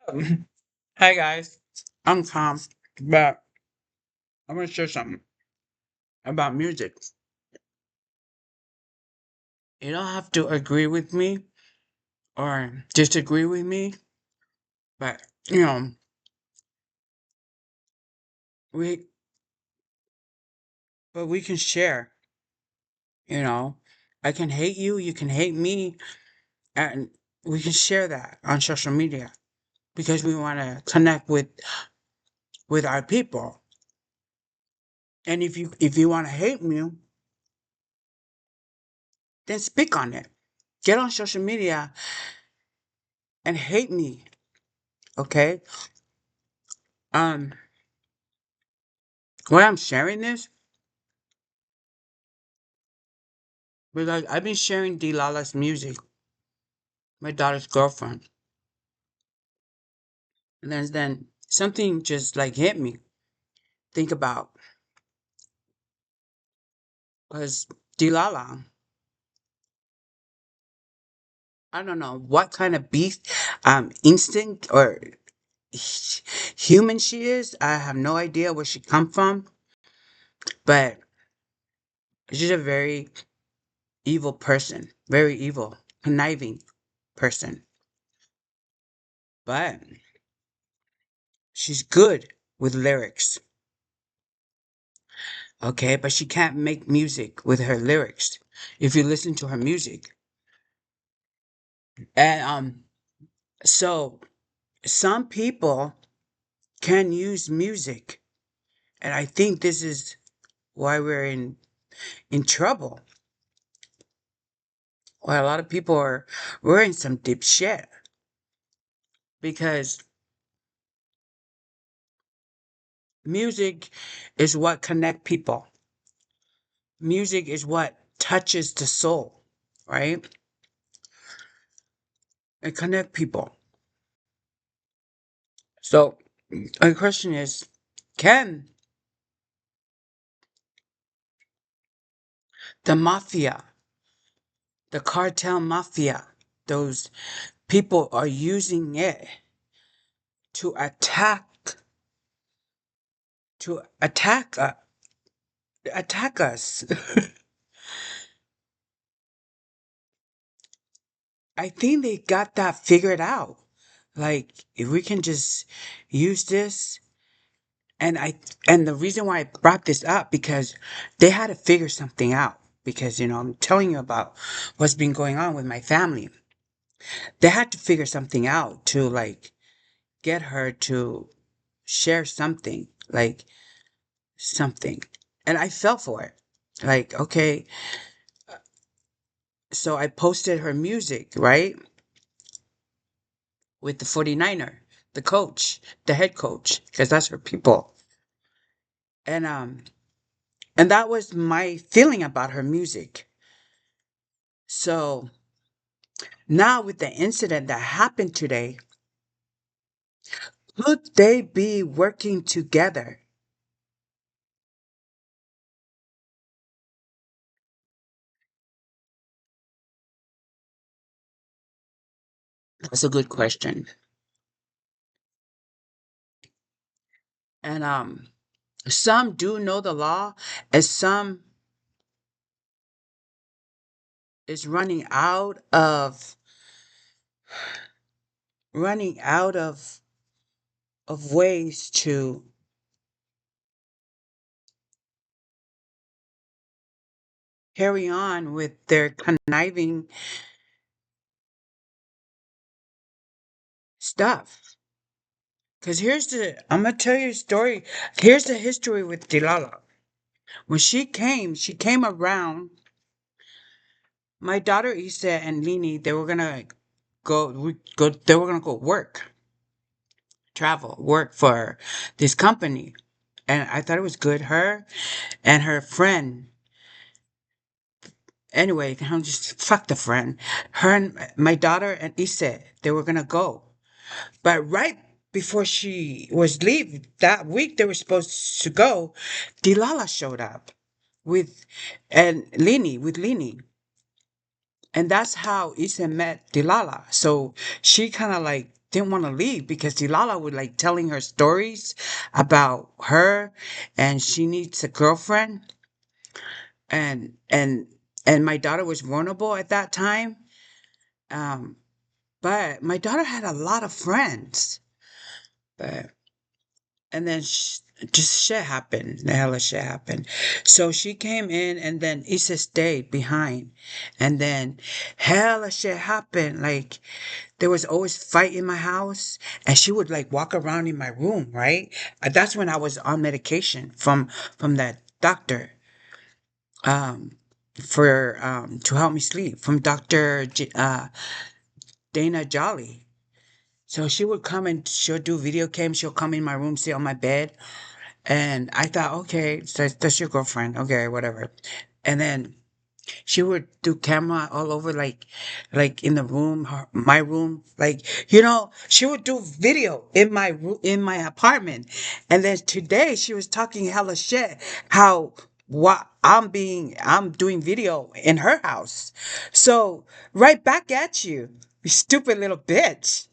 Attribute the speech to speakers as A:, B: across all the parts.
A: Hi guys, I'm Tom, but I'm gonna share something about music. You don't have to agree with me or disagree with me, but you know, we we can share. You know, I can hate you, you can hate me, and we can share that on social media because we want to connect with our people. And if you want to hate me, then speak on it. Get on social media and hate me. Okay. Um, why I'm sharing this because I've been sharing Delala's music, my daughter's girlfriend, and then something just like hit me. Think about because Delala, I don't know what kind of beast, instinct or human she is. I have no idea where she come from, but she's a very evil person, very evil, conniving person. But she's good with lyrics, okay? But she can't make music with her lyrics. If you listen to her music, and so some people can use music, and I think this is why we're in trouble. Why a lot of people are we're in some deep shit because music is what connect people. Music is what touches the soul, right? It connect people. So the question is, can the mafia, the cartel mafia, those people are using it to attack attack us. I think they got that figured out. Like if we can just use this and the reason why I brought this up because they had to figure something out because I'm telling you about what's been going on with my family. They had to figure something out to like get her to share something, like something. And I fell for it. Like, okay, so I posted her music, right? With the 49er, the coach, the head coach, because that's her people. And and that was my feeling about her music. So now with the incident that happened today, could they be working together? That's a good question. And some do know the law, and some is running out of ways to carry on with their conniving stuff. Because I'm going to tell you a story. Here's the history with Delilah. When she came around, my daughter Issa and Lini, they were going to they were going to go travel, work for this company. And I thought it was good. Her and her friend, anyway, I'm just fuck the friend. Her and my daughter and Issa, they were going to go. But right before she was leave that week they were supposed to go, Dilala showed up with Lini. And that's how Issa met Dilala. So she kind of like didn't want to leave because Tilala would like telling her stories about her, and she needs a girlfriend, and my daughter was vulnerable at that time. Um, but my daughter had a lot of friends, but and then just shit happened. The hella shit happened. So she came in, and then Issa stayed behind, and then hella shit happened. Like there was always fight in my house, and she would like walk around in my room, right? That's when I was on medication from that doctor, um, for to help me sleep, from Dana Jolly. So she would come and she'll do video games. She'll come in my room, sit on my bed, and I thought, okay, so that's your girlfriend, okay, whatever. And then she would do camera all over, like in the room, my room, like she would do video in my in my apartment. And then today she was talking hella shit, how what I'm doing video in her house. So right back at you, you stupid little bitch.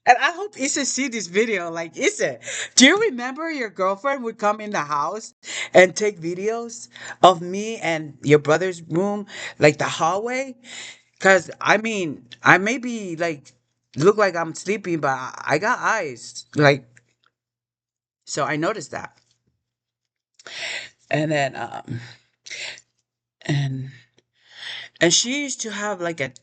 A: And I hope Issa see this video. Like, Issa, do you remember your girlfriend would come in the house and take videos of me and your brother's room, like the hallway? Cause I mean, I maybe like look like I'm sleeping, but I got eyes. Like, so I noticed that. And then and and she used to have like a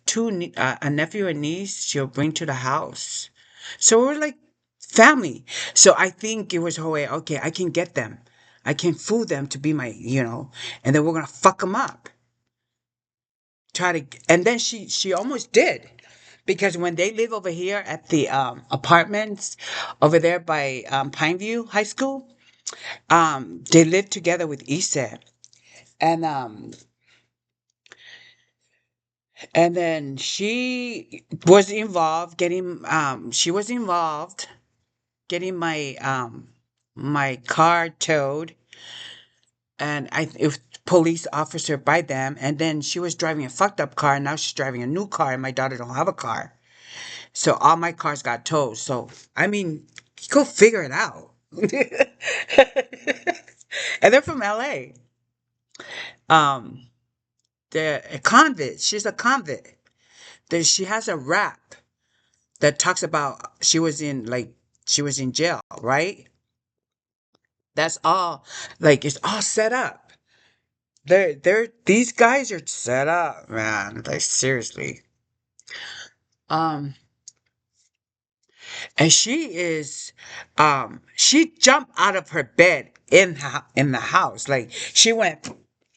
A: nephew and niece she'll bring to the house. So we're like family. So I think it was her way. Okay, I can get them. I can fool them to be my, and then we're gonna fuck them up. Try to, and then she almost did, because when they live over here at the apartments over there by Pineview High School, they lived together with Issa, and then she was involved getting my car towed, and it was police officer by them, and then she was driving a fucked up car, and now she's driving a new car, and my daughter don't have a car. So all my cars got towed. So I mean, go figure it out. And they're from LA. Um they're a convict. She's a convict. She has a rap that talks about she was in jail, right? That's all, like it's all set up. These guys are set up, man. Like seriously. Um, and she jumped out of her bed in the house. Like she went,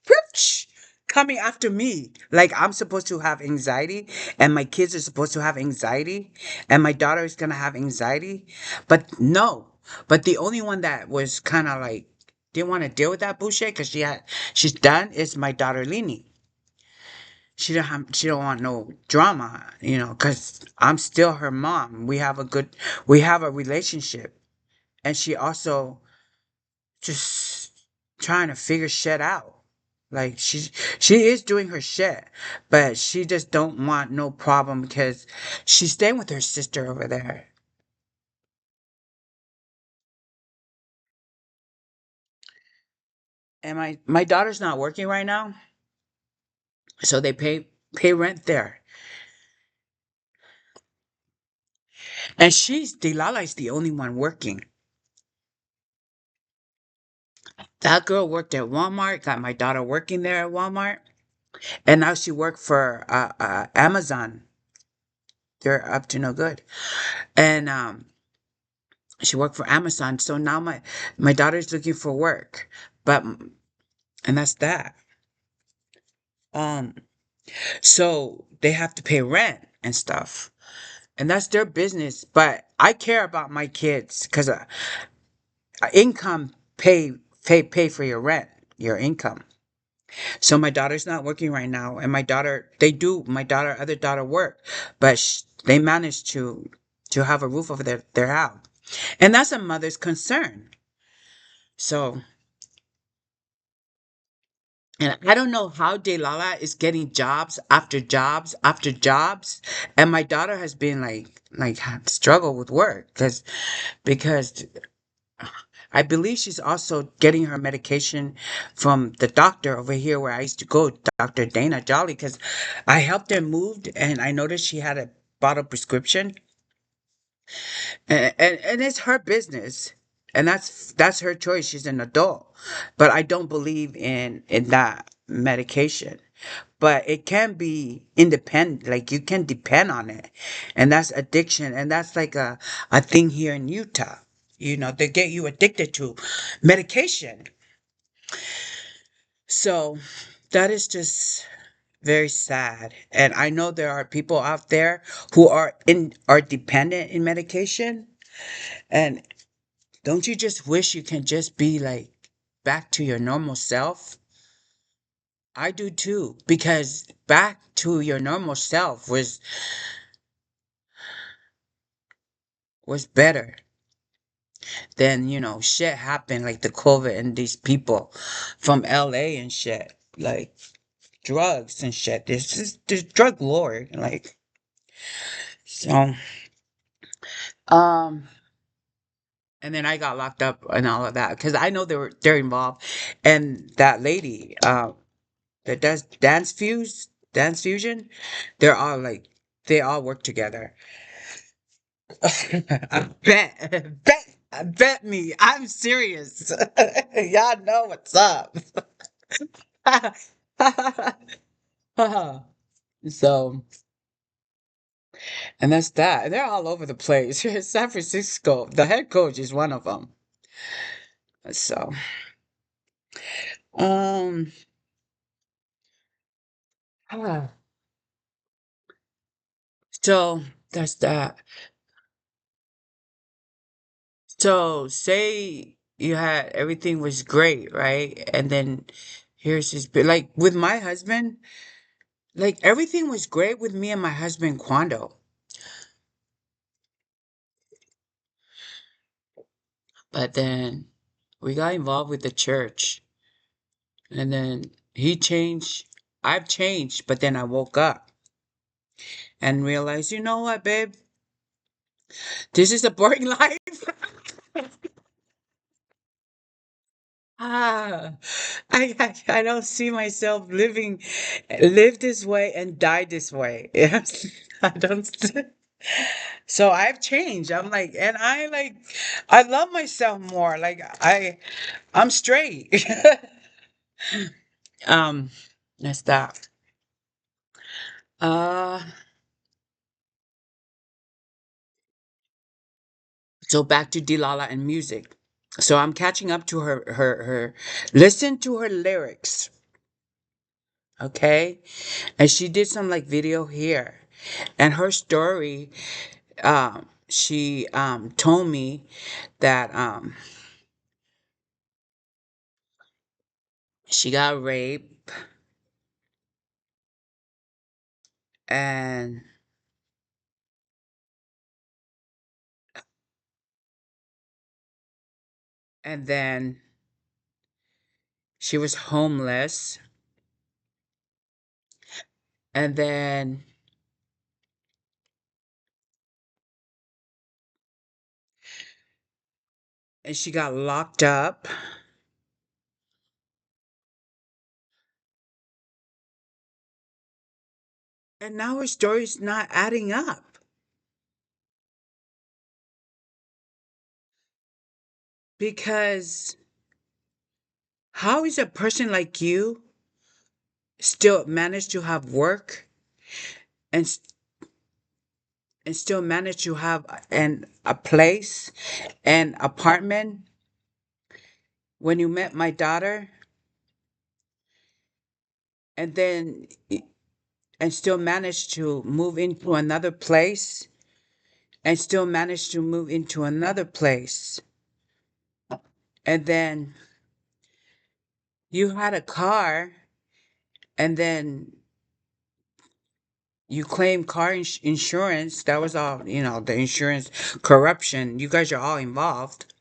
A: whoosh, coming after me. Like I'm supposed to have anxiety, and my kids are supposed to have anxiety, and my daughter is gonna have anxiety. But no. But the only one that was kind of like didn't want to deal with that bullshit because she's done is my daughter Lini. She don't want no drama, because I'm still her mom. We have a relationship, and she also just trying to figure shit out. Like she is doing her shit, but she just don't want no problem because she's staying with her sister over there. And my daughter's not working right now, so they pay rent there. And Delala is the only one working. That girl worked at Walmart, got my daughter working there at Walmart, and now she worked for Amazon. They're up to no good, and she worked for Amazon. So now my daughter's looking for work, but and that's that. Um, so they have to pay rent and stuff, and that's their business. But I care about my kids because income pay for your rent, your income. So my daughter's not working right now, and my other daughter work, but they managed to have a roof over their house, and that's a mother's concern. So And I don't know how Delala is getting jobs after jobs after jobs. And my daughter has been like struggle with work because I believe she's also getting her medication from the doctor over here where I used to go, Dr. Dana Jolly, because I helped her move and I noticed she had a bottle prescription. And it's her business. And that's her choice. She's an adult. But I don't believe in that medication. But it can be independent, like you can depend on it. And that's addiction. And that's like a thing here in Utah. You know, they get you addicted to medication. So that is just very sad. And I know there are people out there who are dependent in medication. And don't you just wish you can just be like back to your normal self? I do too, because back to your normal self was better than, shit happened like the COVID and these people from LA and shit. Like drugs and shit. There's drug lord. Like so um and then I got locked up and all of that. Because I know they're involved. And that lady, that does dance fusion, they're all like they all work together. I bet me, I'm serious. Y'all know what's up. So, and that's that. They're all over the place. San Francisco, the head coach is one of them. So, um, so that's that. So say you had everything was great, right? And then here's this like with my husband, like everything was great with me and my husband Quando. But then we got involved with the church. And then he changed. I've changed, but then I woke up and realized, you know what, babe? This is a boring life. Ah, I don't see myself live this way and die this way. Yes, I don't. So I've changed. I'm like, and I love myself more. Like I'm straight. um, that's that. Uh, so back to Delilah and music. So I'm catching up to her. Listen to her lyrics, okay? And she did some like video here, and her story. She told me that she got raped and then she was homeless and then and she got locked up and now her story's not adding up because how is a person like you still manage to have work and and still manage to have a place and apartment when you met my daughter and then and still manage to move into another place and still manage to move into another place and then you had a car and then you claim car insurance. That was all, the insurance corruption. You guys are all involved.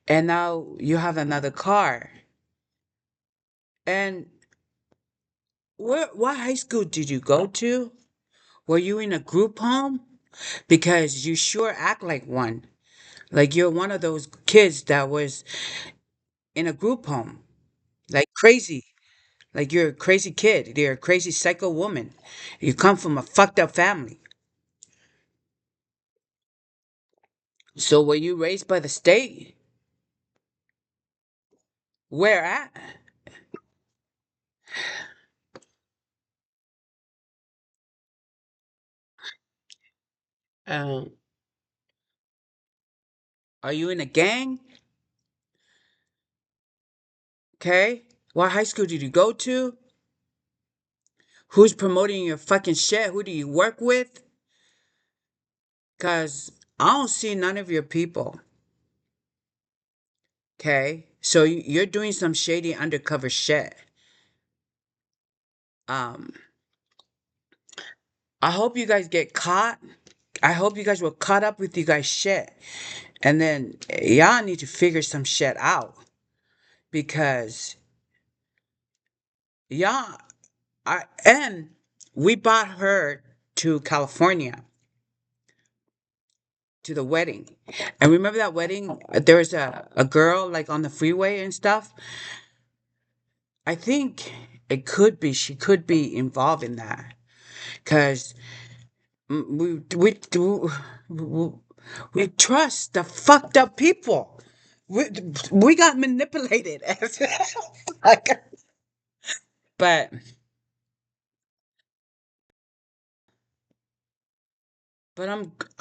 A: And now you have another car. And what high school did you go to? Were you in a group home? Because you sure act like one. Like you're one of those kids that was in a group home. Like crazy. Like you're a crazy kid. You're a crazy psycho woman. You come from a fucked up family. So were you raised by the state? Where at? Um, are you in a gang? Okay. What high school did you go to? Who's promoting your fucking shit? Who do you work with? Cause I don't see none of your people. Okay. So you're doing some shady undercover shit. Um, I hope you guys get caught. I hope you guys will caught up with you guys shit. And then y'all need to figure some shit out. Because y'all and we brought her to California to the wedding. And remember that wedding? There was a girl like on the freeway and stuff. I think she could be involved in that. Cause we we trust the fucked up people. We, we got manipulated. Like, but but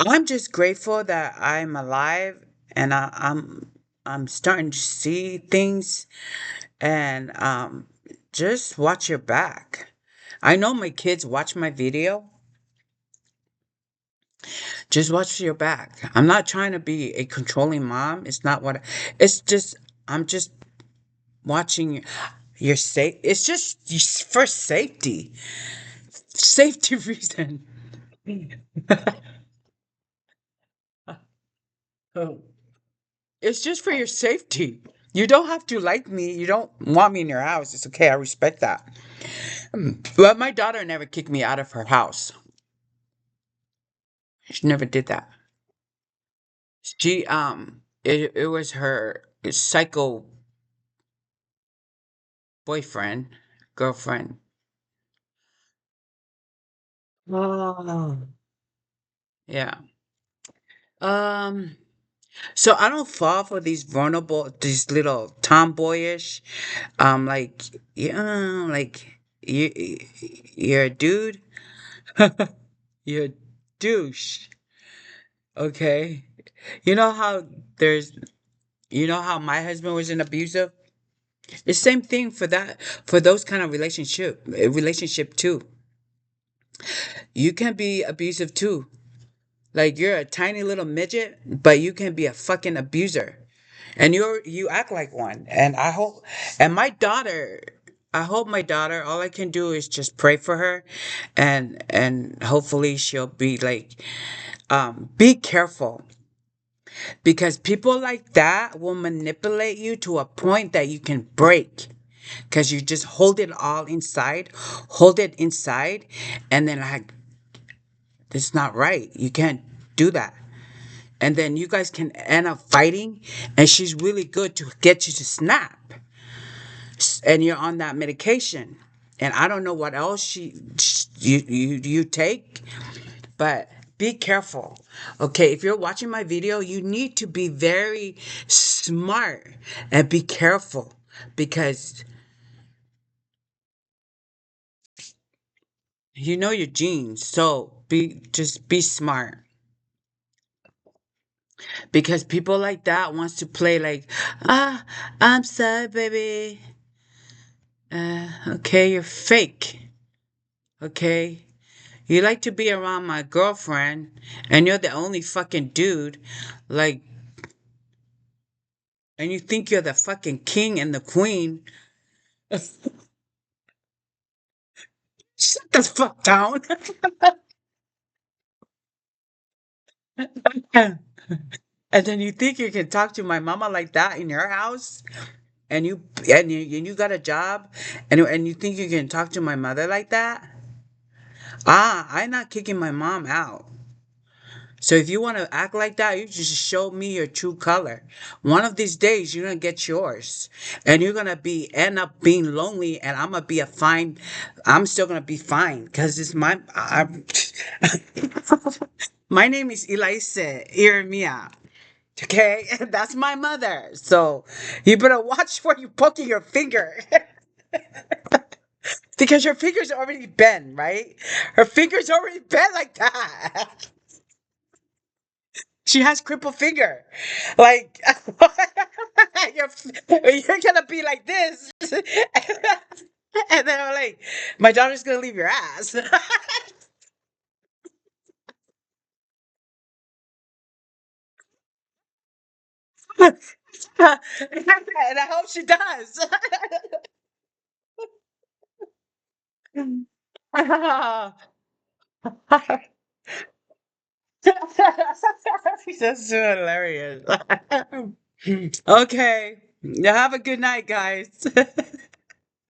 A: I'm just grateful that I'm alive and I'm starting to see things and just watch your back. I know my kids watch my video. Just watch your back. I'm not trying to be a controlling mom. It's not what it's just I'm just watching your safe. It's just for safety. Safety reason. Oh. It's just for your safety. You don't have to like me. You don't want me in your house. It's okay. I respect that. But my daughter never kicked me out of her house. She never did that. It was her psycho boyfriend, girlfriend. Oh. Yeah. Um. So I don't fall for these vulnerable, these little tomboyish, like like you're a dude, you're a douche. Okay. You know how there's, you know how my husband was an abusive. The same thing for that, for those kind of relationship too. You can be abusive too. Like you're a tiny little midget, but you can be a fucking abuser. And you act like one. And I hope and my daughter I hope my daughter, all I can do is just pray for her and hopefully she'll be like be careful because people like that will manipulate you to a point that you can break because you just hold it inside and then like it's not right. You can't do that. And then you guys can end up fighting and she's really good to get you to snap and you're on that medication and I don't know what else you take, but be careful. Okay, if you're watching my video you need to be very smart and be careful because you know your genes, so be smart because people like that wants to play like I'm sorry baby. Okay, you're fake. Okay, you like to be around my girlfriend and you're the only fucking dude, like, and you think you're the fucking king and the queen. Shut the fuck down. And then you think you can talk to my mama like that in your house? and you got a job, and you think you can talk to my mother like that? I'm not kicking my mom out. So if you want to act like that, you just show me your true color. One of these days, you're gonna get yours, and you're gonna be end up being lonely, and I'm gonna be a fine. I'm still gonna be fine because it's my. My name is Elise. Hear me out. Okay, that's my mother. So you better watch where you poking your finger. Because her finger's already bent, right? Her finger's already bent like that. She has crippled finger. Like you're, you're gonna be like this. And then I'm like, my daughter's gonna leave your ass. And I hope she does. That's so hilarious. Okay. Have a good night, guys.